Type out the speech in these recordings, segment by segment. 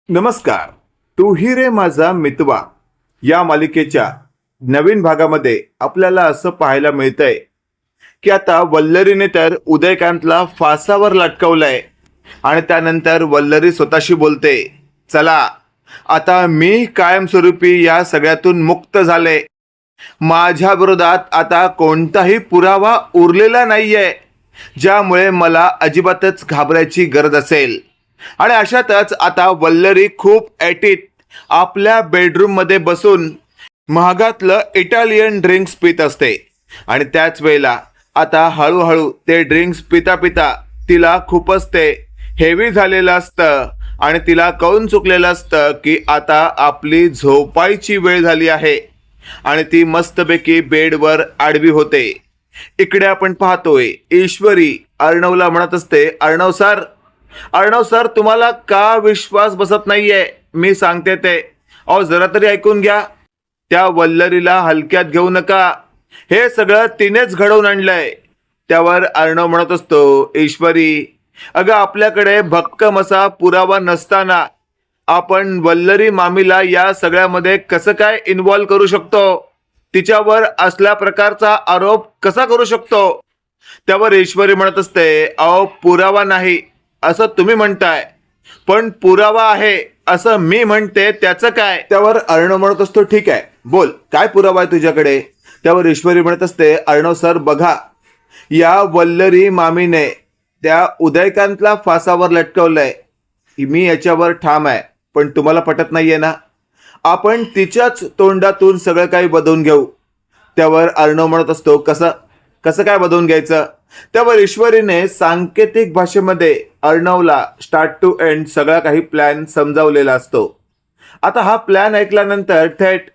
नमस्कार. तू ही रे माझा मितवा या मालिकेच्या नवीन भागामध्ये आपल्याला असं पाहायला मिळतंय की आता वल्लरीने तर उदयकांतला फासावर लटकवलंय आणि त्यानंतर वल्लरी स्वतःशी बोलते, चला आता मी कायमस्वरूपी या सगळ्यातून मुक्त झाले. माझ्या विरोधात आता कोणताही पुरावा उरलेला नाहीये ज्यामुळे मला अजिबातच घाबरायची गरज असेल. आणि अशातच आता वल्लरी खूप एटीत आपल्या बेडरूम मध्ये बसून महागातलं इटालियन ड्रिंक्स पित असते. आणि त्याच वेळेला आता हळूहळू ते ड्रिंक्स पिता पिता तिला खूपच ते हेवी झालेलं असतं आणि तिला कळून चुकलेलं असतं की आता आपली झोपायची वेळ झाली आहे. आणि ती मस्तपैकी बेडवर आडवी होते. इकडे आपण पाहतोय ईश्वरी अर्णवला म्हणत असते, अर्णव सर तुम्हाला का विश्वास बसत नाहीये मी सांगते ते. अहो जरा तरी ऐकून घ्या. त्या वल्लरीला हलक्यात घेऊ नका. हे सगळं तिनेच घडवून आणलंय. त्यावर अर्णव म्हणत असतो, ईश्वरी अगं आपल्याकडे भक्कम असा पुरावा नसताना आपण वल्लरी मामीला या सगळ्यामध्ये कसं काय इन्व्हॉल्व करू शकतो? तिच्यावर असल्या प्रकारचा आरोप कसा करू शकतो? त्यावर ईश्वरी म्हणत असते, अहो पुरावा नाही असं तुम्ही म्हणताय, पण पुरावा आहे असं मी म्हणते, त्याचं काय? त्यावर अर्णव म्हणत असतो, ठीक आहे बोल काय पुरावा आहे तुझ्याकडे? त्यावर ईश्वरी म्हणत असते, अर्णव सर बघा, या वल्लरी मामीने त्या उदयकांतला फासावर लटकवलंय. मी याच्यावर ठाम आहे, पण तुम्हाला पटत नाहीये ना? आपण तिच्याच तोंडातून सगळं काही बदलून घेऊ. त्यावर अर्णव म्हणत असतो, कसं कसं काय बदलून घ्यायचं? त्यावर ईश्वरीने सांकेतिक भाषेमध्ये अर्णवला स्टार्ट टू एंड सगळा काही प्लॅन समजावलेला असतो. आता हा प्लॅन ऐकल्यानंतर थेट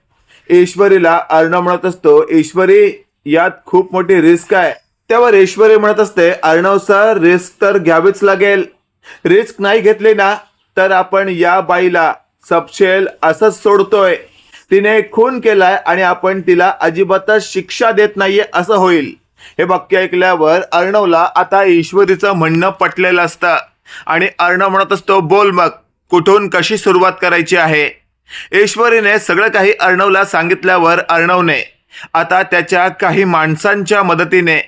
ईश्वरीला अर्णव म्हणत असतो, ईश्वरी यात खूप मोठी रिस्क आहे. त्यावर ईश्वरी म्हणत असते, अर्णव सर रिस्क तर घ्यावीच लागेल. रिस्क नाही घेतली ना तर आपण या बाईला सपशेल असंच सोडतोय. तिने खून केलाय आणि आपण तिला अजिबातच शिक्षा देत नाहीये असं होईल. हे वाक्य ऐकल्यावर अर्णवला आता ईश्वरीचं म्हणणं पटलेलं असतं आणि अर्णव म्हणत असतो, बोल मग कुठून कशी सुरुवात करायची आहे? ईश्वरीने सगळं काही अर्णवला सांगितल्यावर अर्णवने आता त्याच्या काही माणसांच्या मदतीने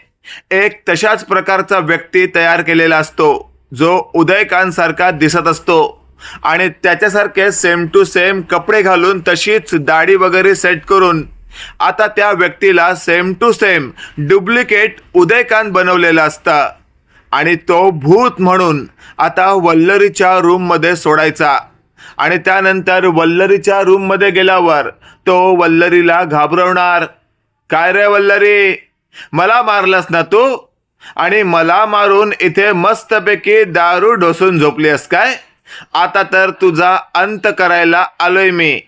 एक तशाच प्रकारचा व्यक्ती तयार केलेला असतो जो उदयकांत दिसत असतो आणि त्याच्यासारखे सेम टू सेम कपडे घालून तशीच दाढी वगैरे सेट करून आता त्या व्यक्तीला same to same duplicate Udaykant बनवलेला असतं आणि तो भूत म्हणून आता वल्लरीच्या रूममध्ये सोडायचा. आणि त्यानंतर वल्लरीच्या रूममध्ये गेल्यावर तो वल्लरीला घाबरवणार. काय रे वल्लरी, मला मारलंस ना तू? आणि मला मारून इथे मस्तपैकी दारू ढोसून झोपलीस काय? आता तर तुझा अंत करायला आलोय मी.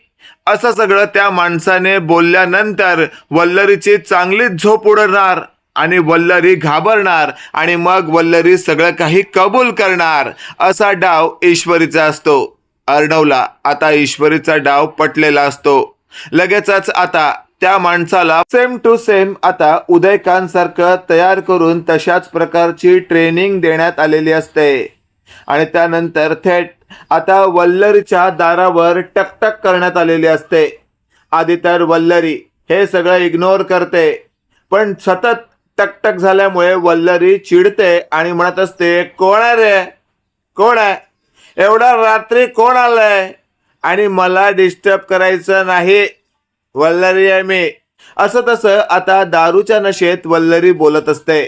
असं सगळं त्या माणसाने बोलल्यानंतर वल्लरीची चांगलीच झोप उडणार आणि वल्लरी घाबरणार आणि मग वल्लरी सगळं काही कबूल करणार. असा डाव ईश्वरीचा असतो. अर्णवला आता ईश्वरीचा डाव पटलेला असतो. लगेचच आता त्या माणसाला सेम टू सेम आता उदयकांत सारखं तयार करून तशाच प्रकारची ट्रेनिंग देण्यात आलेली असते. आणि त्यानंतर थेट आता वल्लरीच्या दारावर टकटक करण्यात आलेली असते. आधी तर वल्लरी हे सगळं इग्नोर करते, पण सतत टकटक झाल्यामुळे वल्लरी चिडते आणि म्हणत असते, कोण आहे रे, कोण आहे? एवढा रात्री कोण आलंय? आणि मला डिस्टर्ब करायचं नाही, वल्लरी आहे मी. असं तसं आता दारूच्या नशेत वल्लरी बोलत असते.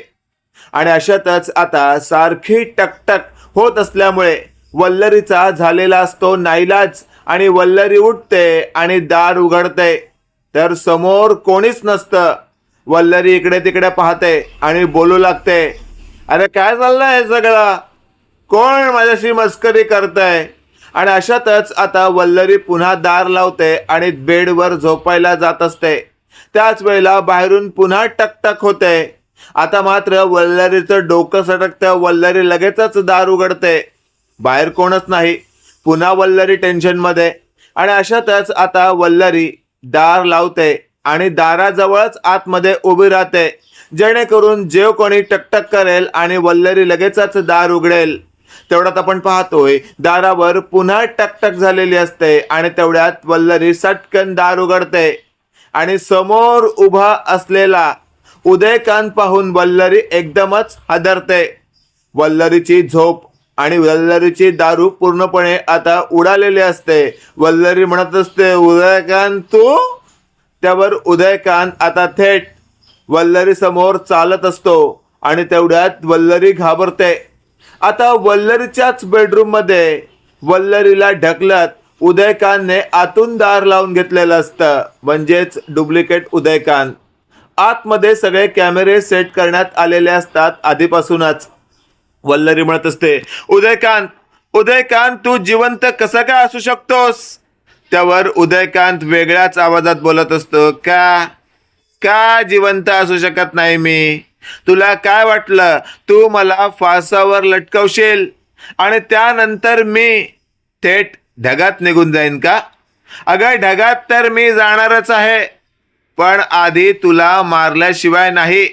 आणि अशातच आता सारखी टकटक होत असल्यामुळे वल्लरीचा झालेला असतो नाईलाज आणि वल्लरी उठते आणि दार उघडते तर समोर कोणीच नसतं. वल्लरी इकडे तिकडे पाहते आणि बोलू लागते, अरे काय चाललंय हे सगळं? कोण माझ्याशी मस्करी करतंय? आणि अशातच आता वल्लरी पुन्हा दार लावते आणि बेडवर झोपायला जात असते. त्याच वेळेला बाहेरून पुन्हा टकटक होते. आता मात्र वल्लरीचं डोकं सटकतं. वल्लरी लगेचच दार उघडते, बाहेर कोणच नाही. पुन्हा वल्लरी टेन्शनमध्ये. आणि अशातच आता वल्लरी दार लावते आणि दाराजवळच आतमध्ये उभी राहते जेणेकरून जे कोणी टकटक करेल आणि वल्लरी लगेचच दार उघडेल तेवढ्यात आपण पाहतोय दारावर पुन्हा टकटक झालेली असते आणि तेवढ्यात वल्लरी सटकन दार उघडते आणि समोर उभा असलेला उदयकांत पाहून वल्लरी एकदमच हादरते. वल्लरीची झोप आणि वल्लरीची दारू पूर्णपणे आता उडालेली असते. वल्लरी म्हणत असते, उदयकांत तू? त्यावर उदयकांत आता थेट वल्लरी समोर चालत असतो आणि तेवढ्यात वल्लरी घाबरते. आता वल्लरीच्याच बेडरूम मध्ये वल्लरीला ढकलत उदयकांतने आतून दार लावून घेतलेलं असतं, म्हणजेच डुप्लिकेट उदयकांत. आतमध्ये सगळे कॅमेरे सेट करण्यात आलेले असतात आधीपासूनच. वल्लरी म्हणत असते, उदयकांत, उदयकांत तू जिवंत कसं काय असू शकतोस? त्यावर उदयकांत वेगळ्याच आवाजात बोलत असतो, का जिवंत असू शकत नाही मी? तुला काय वाटलं तू मला फासावर लटकवशील आणि त्यानंतर मी थेट ढगात निघून जाईन का? अगं ढगात तर मी जाणारच आहे, पण आधी तुला मारल्याशिवाय नाही.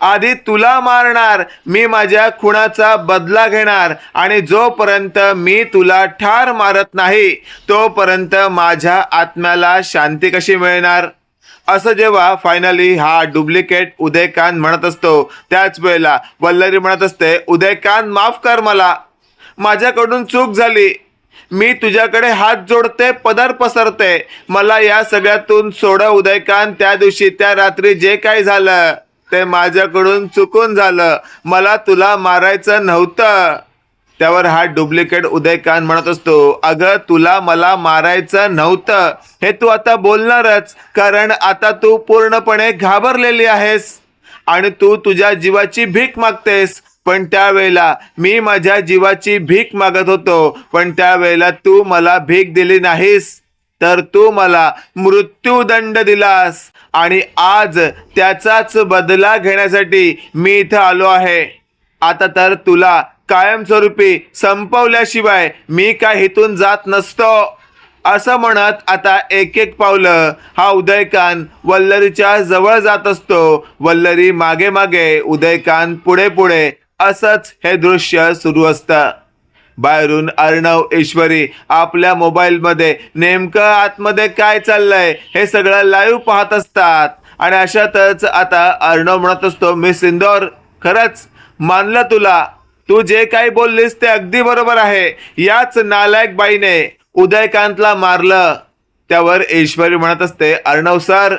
आधी तुला मारणार, मी माझ्या खुनाचा बदला घेणार आणि जोपर्यंत मी तुला ठार मारत नाही तोपर्यंत माझ्या आत्म्याला शांती कशी मिळणार? असं जेव्हा फायनली हा डुप्लिकेट उदयकांत म्हणत असतो त्याच वेळेला वल्लरी म्हणत असते, उदयकांत माफ कर मला, माझ्याकडून चूक झाली. मी तुझ्याकडे हात जोडते, पदर पसरते, मला या सगळ्यातून सोड उदयकांत. त्या दिवशी त्या रात्री जे काही झालं ते माझ्याकडून चुकून झालं, मला तुला मारायचं नव्हतं. त्यावर हा डुप्लिकेट उदयकांत म्हणत असतो, अगं तुला मला मारायचं नव्हतं हे तू आता बोलणारच, कारण आता तू पूर्णपणे घाबरलेली आहेस आणि तू तुझ्या जीवाची भीक मागतेस. पण त्यावेळेला मी माझ्या जीवाची भीक मागत होतो, पण त्यावेळेला तू मला भीक दिली नाहीस, तर तू मला मृत्यूदंड दिलास आणि आज त्याचाच बदला घेण्यासाठी मी इथं आलो आहे. आता तर तुला कायमस्वरूपी संपवल्याशिवाय मी काय इथून जात नसतो. असं म्हणत आता एक एक पावलं हा उदयकांत वल्लरीच्या जवळ जात असतो. वल्लरी मागे मागे, उदयकांत पुढे पुढे. असंच हे दृश्य सुरू असतं. बाहेरून अर्णव, ईश्वरी आपल्या मोबाईलमध्ये नेमकं आतमध्ये काय चाललंय हे सगळं लाईव्ह पाहत असतात. आणि अशातच आता अर्णव म्हणत असतो, मिस इंदौर, खरंच मानलं तुला, तू जे काही बोललीस ते अगदी बरोबर आहे. याच नालायक बाईने उदयकांतला मारलं. त्यावर ईश्वरी म्हणत असते, अर्णव सर,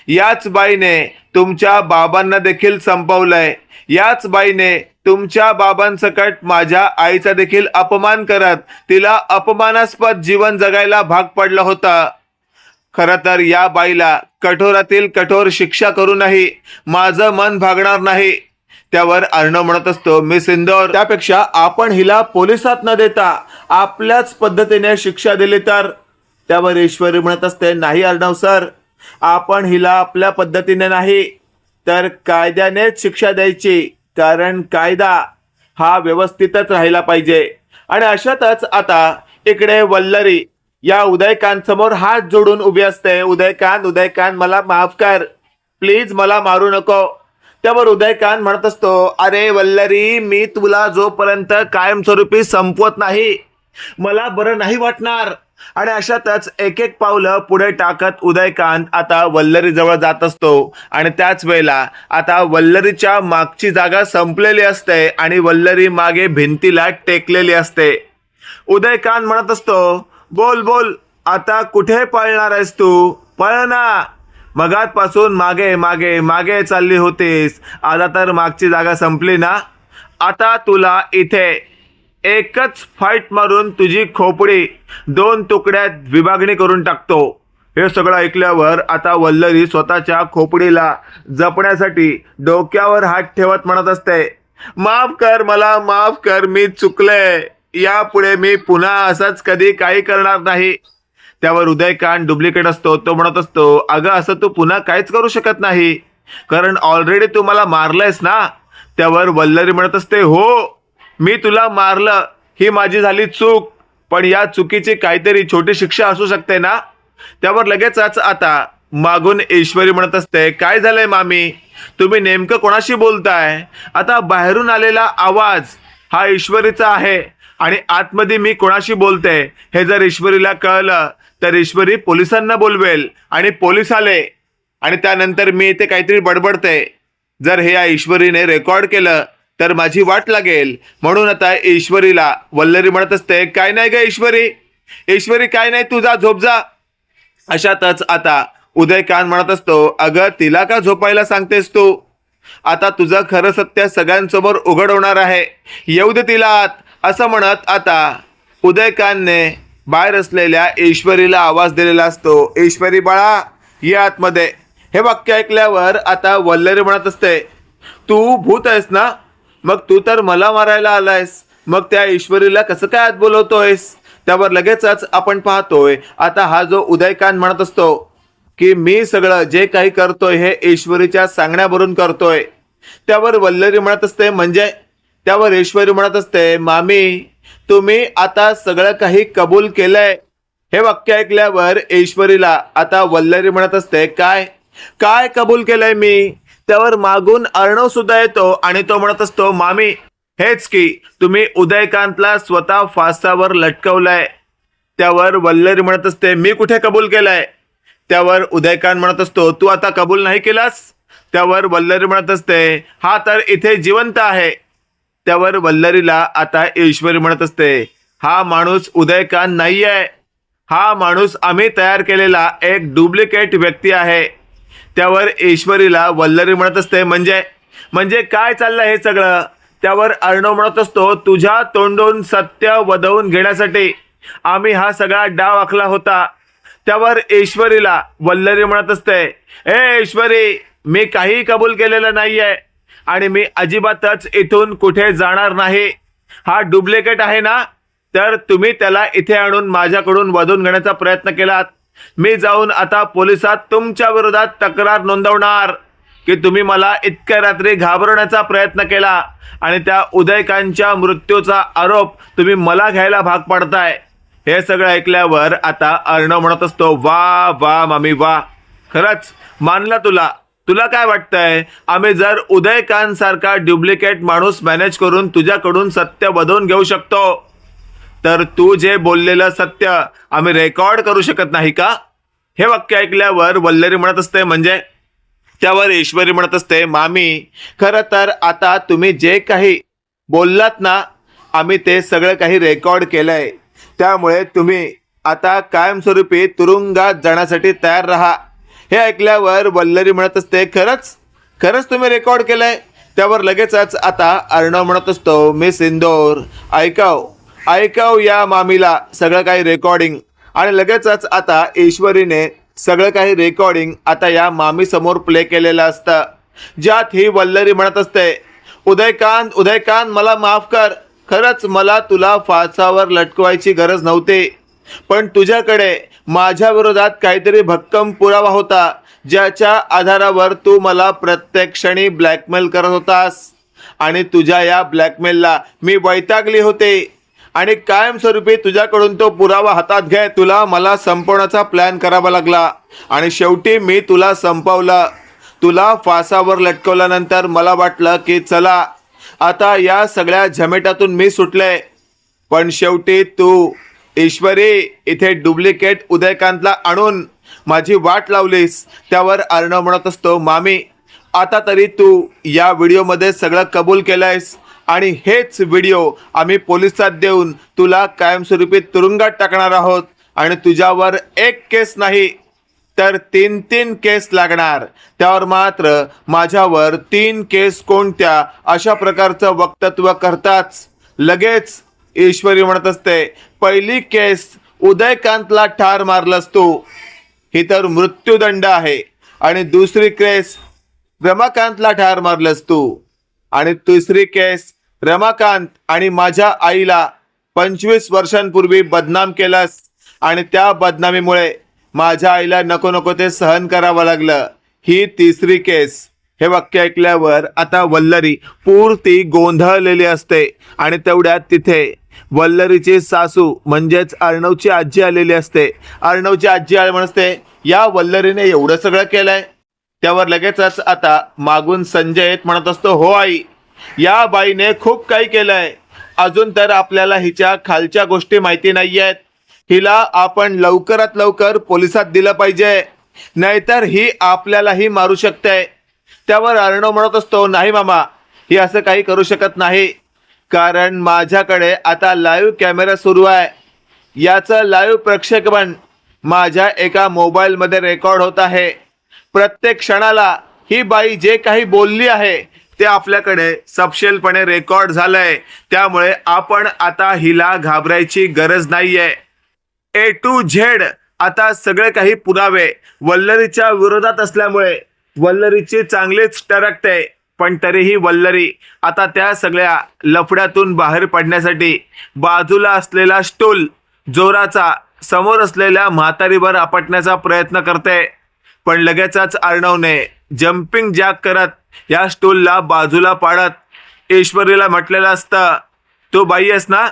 याच बाईने तुमच्या बाबांना देखील संपवलंय. याच बाईने तुमच्या बाबांसकट माझ्या आईचा देखील अपमान करत तिला अपमानास्पद जीवन जगायला भाग पडलं होतं. खरं तर या बाईला कठोरातील कठोर शिक्षा करूनही माझं मन भागणार नाही. त्यावर अर्णव म्हणत असतो, मिस इंदौर, त्यापेक्षा आपण हिला पोलिसात न देता आपल्याच पद्धतीने शिक्षा दिली तर? त्यावर ईश्वरी म्हणत असते, नाही अर्णव सर, आपण हिला आपल्या पद्धतीने नाही तर कायद्यानेच शिक्षा द्यायची, कारण कायदा हा व्यवस्थितच राहिला पाहिजे. आणि अशातच आता इकडे वल्लरी या उदयकांत समोर हात जोडून उभी असते. उदयकांत, उदयकांत मला माफ कर, प्लीज मला मारू नको. त्यावर उदयकांत म्हणत असतो, अरे वल्लरी, मी तुला जोपर्यंत कायमस्वरूपी संपवत नाही मला बरं नाही वाटणार. आणि अशातच एक एक पावलं पुढे टाकत उदयकांत आता वल्लरी जवळ जात असतो. आणि त्याच वेळेला आता वल्लरीच्या मागची जागा संपलेली असते आणि वल्लरी मागे भिंतीला टेकलेली असते. उदयकांत म्हणत असतो, बोल बोल, आता कुठे पळणार आहेस तू? पळ ना, मगातपासून मागे मागे मागे चालली होतीस, आता तर मागची जागा संपली ना. आता तुला इथे एकच फाईट मारून तुझी खोपडी 2 तुकड्यात विभागणी करून टाकतो. हे सगळं ऐकल्यावर आता वल्लरी स्वतःच्या खोपडीला जपण्यासाठी डोक्यावर हात ठेवत म्हणत असते, माफ कर मला, माफ कर, मी चुकले, यापुढे मी पुन्हा असंच कधी काही करणार नाही. त्यावर उदयकांत डुप्लिकेट असतो, तो म्हणत असतो, अगं असं तू पुन्हा काहीच करू शकत नाही, कारण ऑलरेडी तू मला मारलंयस ना. त्यावर वल्लरी म्हणत असते, हो मी तुला मारलं, ही माझी झाली चूक, पण या चुकीची काहीतरी छोटी शिक्षा असू शकते ना. त्यावर लगेचच आता मागून ईश्वरी म्हणत असते, काय झालंय मामी, तुम्ही नेमकं कोणाशी बोलताय? आता बाहेरून आलेला आवाज हा ईश्वरीचा आहे आणि आतमध्ये मी कोणाशी बोलते हे जर ईश्वरीला कळलं तर ईश्वरी पोलिसांना बोलवेल आणि पोलीस आले आणि त्यानंतर मी इथे काहीतरी बडबडते, जर हे या ईश्वरीने रेकॉर्ड केलं तर माझी वाट लागेल. म्हणून आता ईश्वरीला वल्लरी म्हणत असते, काय नाही ग ईश्वरी, ईश्वरी काय नाही, तुझा झोप जा. अशातच आता उदयकांत म्हणत असतो, अगं तिला का झोपायला सांगतेस तू, आता तुझं खरं सत्य सगळ्यांसमोर उघड होणार आहे, येऊ दे तिला आत. असं म्हणत आता उदयकांतने बाहेर असलेल्या ईश्वरीला आवाज दिलेला असतो, ईश्वरी बाळा ये आतमध्ये. हे वाक्य ऐकल्यावर आता वल्लरी म्हणत असते, तू भूत आहेस ना, मग तू तर मला मारायला आलायस, मग त्या ईश्वरीला कसं काय आत बोलवतोयस. त्यावर लगेचच आपण पाहतोय आता हा जो उदयकांत म्हणत असतो की मी सगळं जे काही करतोय हे ईश्वरीच्या सांगण्यावरून करतोय. त्यावर वल्लरी म्हणत असते म्हणजे, त्यावर ईश्वरी म्हणत असते, मामी तुम्ही आता सगळं काही कबूल केलंय. हे वाक्य ऐकल्यावर ईश्वरीला आता वल्लरी म्हणत असते, काय काय कबूल केलंय मी. त्यावर मागून अर्णव सुद्धा येतो आणि तो म्हणत असतो, मामी हेच की तुम्ही उदयकांतला स्वतः फासावर लटकवलंय. त्यावर वल्लरी म्हणत असते, मी कुठे कबूल केलंय. त्यावर उदयकांत म्हणत असतो, तू आता कबूल नाही केलास. त्यावर वल्लरी म्हणत असते, हा तर इथे जिवंत आहे. त्यावर वल्लरीला आता ईश्वरी म्हणत असते, हा माणूस उदयकांत नाहीये, हा माणूस आम्ही तयार केलेला एक डुप्लिकेट व्यक्ती आहे. त्यावर ईश्वरीला वल्लरी म्हणत असते, म्हणजे काय चाललंय हे सगळं. त्यावर अर्णव म्हणत असतो, तुझ्या तोंडून सत्य वदवून घेण्यासाठी आम्ही हा सगळा डाव आखला होता. त्यावर ईश्वरीला वल्लरी म्हणत असते, ए ईश्वरी मी काही कबूल केलेलं नाहीये आणि मी अजिबातच इथून कुठे जाणार नाही. हा डुप्लिकेट आहे ना, तर तुम्ही त्याला इथे आणून माझ्याकडून वधून घेण्याचा प्रयत्न केलात. मी जाऊन आता पोलिसात तुमच्या विरोधात तक्रार नोंदवणार की तुम्ही मला इतक्या रात्री घाबरवण्याचा प्रयत्न केला आणि त्या उदयकांतच्या मृत्यूचा आरोप तुम्ही मला घ्यायला भाग पाडताय. हे सगळं ऐकल्यावर आता अर्णव म्हणत असतो, वा वा मामी वा, खरंच मानला तुला. तुला काय वाटतंय, आम्ही जर उदयकांत सारखा डुप्लिकेट माणूस मॅनेज करून तुझ्याकडून सत्य वधवून घेऊ शकतो तर तू जे बोललेलं सत्य आम्ही रेकॉर्ड करू शकत नाही का. हे वाक्य ऐकल्यावर वल्लरी म्हणत असते म्हणजे. त्यावर ईश्वरी म्हणत असते, मामी खरं तर आता तुम्ही जे काही बोललात ना आम्ही ते सगळं काही रेकॉर्ड केलंय, त्यामुळे तुम्ही आता कायमस्वरूपी तुरुंगात जाण्यासाठी तयार राहा. हे ऐकल्यावर वल्लरी म्हणत असते, खरंच खरंच तुम्ही रेकॉर्ड केलंय. त्यावर लगेचच आता अर्णव म्हणत असतो, मी सिंदूर ऐकाव या मामीला सगळं काही रेकॉर्डिंग. आणि लगेचच आता ईश्वरीने सगळं काही रेकॉर्डिंग आता या मामी समोर प्ले केलेलं असतं, ज्यात ही वल्लरी म्हणत असते, उदयकांत मला माफ कर, खरंच मला तुला फासावर लटकवायची गरज नव्हती, पण तुझ्याकडे माझ्या विरोधात काहीतरी भक्कम पुरावा होता ज्याच्या आधारावर तू मला प्रत्येक क्षणी ब्लॅकमेल करत होतास आणि तुझ्या या ब्लॅकमेलला मी वैतागली होते आणि कायमस्वरूपी तुझ्याकडून तो पुरावा हातात घे तुला मला संपवण्याचा प्लॅन करावा लागला आणि शेवटी मी तुला संपवलं. तुला फासावर लटकवल्यानंतर मला वाटलं की चला आता या सगळ्या झमेटातून मी सुटले, पण शेवटी तू ईश्वरी इथे डुप्लिकेट उदयकांतला आणून माझी वाट लावलीस. त्यावर अर्णव म्हणत असतो, मामी आता तरी तू या व्हिडिओमध्ये सगळं कबूल केलंयस आणि हेच व्हिडिओ आम्ही पोलिसात देऊन तुला कायमस्वरूपी तुरुंगात टाकणार आहोत आणि तुझ्यावर एक केस नाही तर 3 केस लागणार. त्यावर मात्र माझ्यावर 3 केस कोणत्या अशा प्रकारचं वक्तव्य करताच लगेच ईश्वरी म्हणत असते, पहिली केस उदयकांतला ठार मारलंस तू, ही तर मृत्यूदंड आहे. आणि दुसरी केस रमाकांतला ठार मारलंस तू आणि तिसरी केस रमाकांत आणि माझ्या आईला 25 वर्षांपूर्वी बदनाम केलास आणि त्या बदनामीमुळे माझ्या आईला नको नको ते सहन करावं लागलं, ही तिसरी केस. हे वाक्य ऐकल्यावर आता वल्लरी पूर्ती गोंधळलेली असते आणि तेवढ्यात तिथे वल्लरीची सासू म्हणजेच अर्णवची आजी आलेली असते. अर्णवची आजी म्हणते, या वल्लरीने एवढं सगळं केलंय. त्यावर लगेचच आता मागून संजय म्हणत असतो, हो आई या बाईने खूप काही केलंय, अजून तर आपल्याला हिच्या खालच्या गोष्टी माहिती नाहीयेत. हिला आपण लवकरात लवकर पोलिसात दिलं पाहिजे, नाहीतर ही आपल्यालाही मारू शकते. त्यावर अर्णव म्हणत असतो, नाही मामा, ही असं काही करू शकत नाही, कारण माझ्याकडे आता लाईव्ह कॅमेरा सुरू आहे. याचं लाईव्ह प्रक्षेपण माझ्या एका मोबाईलमध्ये रेकॉर्ड होत आहे. प्रत्येक क्षणाला ही बाई जे काही बोलली आहे ते आपल्याकडे सपशेलपणे रेकॉर्ड झालंय. त्यामुळे आपण आता हिला घाबरायची गरज नाहीये. A to Z आता सगळे काही पुरावे वल्लरीच्या विरोधात असल्यामुळे वल्लरीची चांगलीच टरकते. पण तरीही वल्लरी आता त्या सगळ्या लफड्यातून बाहेर पडण्यासाठी बाजूला असलेला स्टूल जोराचा समोर असलेल्या म्हातारीवर आपटण्याचा प्रयत्न करते. पण लगेचच अर्णवने जम्पिंग जॅक करत या स्टूलला बाजूला पाडत ईश्वरीला म्हटलेलं असतं, तू बाई आहेस ना,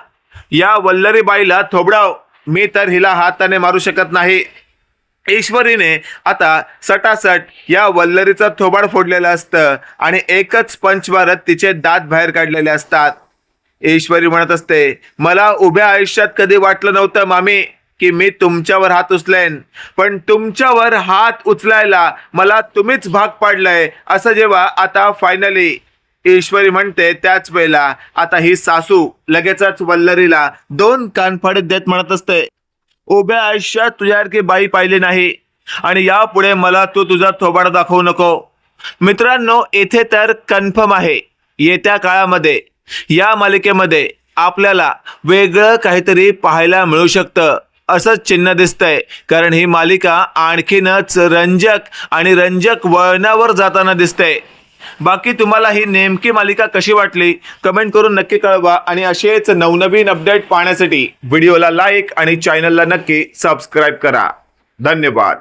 या वल्लरी बाईला थोबडाव, मी तर हिला हाताने मारू शकत नाही. ईश्वरीने आता सटासट या वल्लरीचं थोबाड फोडलेलं असतं आणि एकच पंच मारत तिचे दात बाहेर काढलेले असतात. ईश्वरी म्हणत असते, मला उभ्या आयुष्यात कधी वाटलं नव्हतं मामी की मी तुमच्यावर हात उचलेन, पण तुमच्यावर हात उचलायला मला तुम्हीच भाग पाडलंय असं जेव्हा आता फायनली ईश्वरी म्हणते, त्याच वेळेला आता ही सासू लगेचच वल्लरीला 2 कानफाडीत देत म्हणत असते, उभ्या आयुष्यात तुझ्यासारखी बाई पाहिली नाही आणि यापुढे मला तू तुझा थोबाड दाखवू नको. मित्रांनो, येथे तर कन्फर्म आहे, येत्या काळामध्ये या मालिकेमध्ये आपल्याला वेगळं काहीतरी पाहायला मिळू शकतं असंच चिन्ह दिसतंय. कारण ही मालिका आणखीनच रंजक वळणावर जाताना दिसते. बाकी तुम्हाला ही नेमकी मालिका कशी वाटली कमेंट करून नक्की कळवा आणि असेच नवनवीन अपडेट पाहण्यासाठी व्हिडिओला लाईक आणि चॅनलला नक्की सबस्क्राईब करा. धन्यवाद.